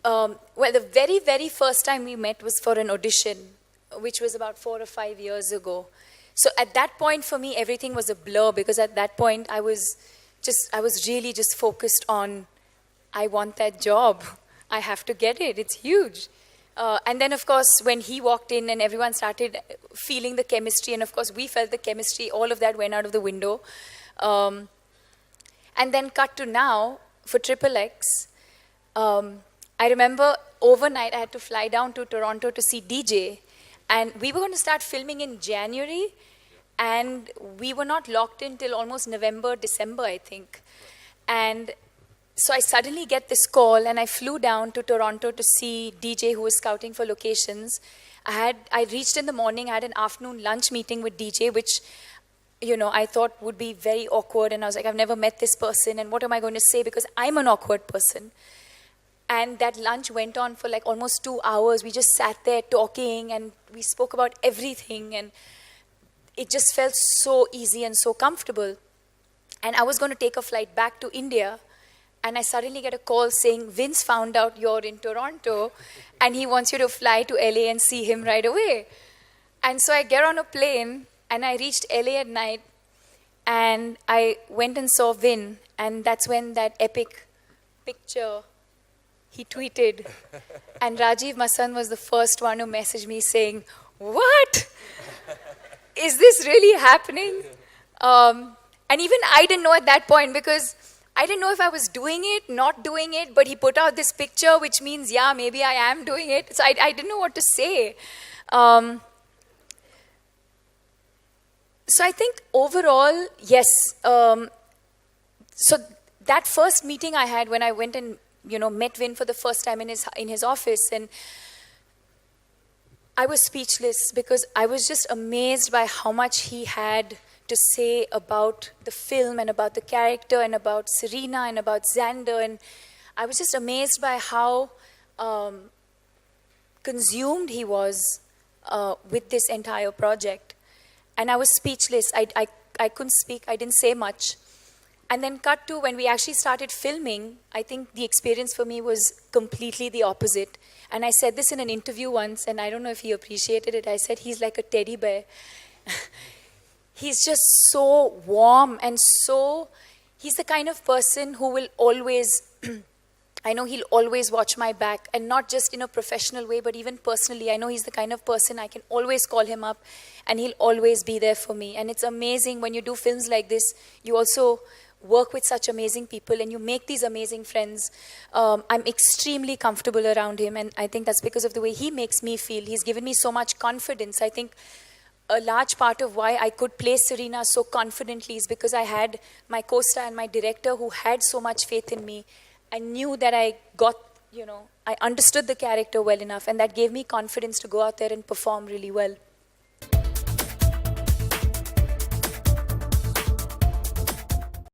Well, the very, very first time we met was for an audition, which was about 4 or 5 years ago. So at that point, for me, everything was a blur, because at that point, I was really just focused on, I want that job. I have to get it. It's huge. And then, of course, when he walked in and everyone started feeling the chemistry, and of course, we felt the chemistry, all of that went out of the window. And then cut to now, for XXX, I remember overnight I had to fly down to Toronto to see DJ. And we were going to start filming in January, and we were not locked in till almost November, December, I think. And so I suddenly get this call, and I flew down to Toronto to see DJ, who was scouting for locations. I reached in the morning, I had an afternoon lunch meeting with DJ, which, you know, I thought would be very awkward. And I was like, I've never met this person, and what am I going to say? Because I'm an awkward person. And that lunch went on for like almost 2 hours. We just sat there talking, and we spoke about everything, and it just felt so easy and so comfortable. And I was going to take a flight back to India, and I suddenly get a call saying, Vince found out you're in Toronto, and he wants you to fly to LA and see him right away. And so I get on a plane, and I reached LA at night, and I went and saw Vin, and that's when that epic picture he tweeted. And Rajiv Masan was the first one who messaged me saying, what? Is this really happening? And even I didn't know at that point, because I didn't know if I was doing it, not doing it, but he put out this picture, which means, yeah, maybe I am doing it. So I didn't know what to say. So I think overall, yes. So that first meeting I had when I went and met Vin for the first time in his office, and I was speechless, because I was just amazed by how much he had to say about the film and about the character and about Serena and about Xander. And I was just amazed by how consumed he was with this entire project. And I was speechless. I couldn't speak. I didn't say much. And then cut to when we actually started filming, I think the experience for me was completely the opposite. And I said this in an interview once, and I don't know if he appreciated it. I said, he's like a teddy bear. He's just so warm, and he's the kind of person who will always, I know he'll always watch my back, and not just in a professional way, but even personally. I know he's the kind of person I can always call him up, and he'll always be there for me. And it's amazing when you do films like this, you also work with such amazing people, and you make these amazing friends. I'm extremely comfortable around him, and I think that's because of the way he makes me feel. He's given me so much confidence. I think a large part of why I could play Serena so confidently is because I had my co-star and my director who had so much faith in me. I knew that I understood the character well enough, and that gave me confidence to go out there and perform really well.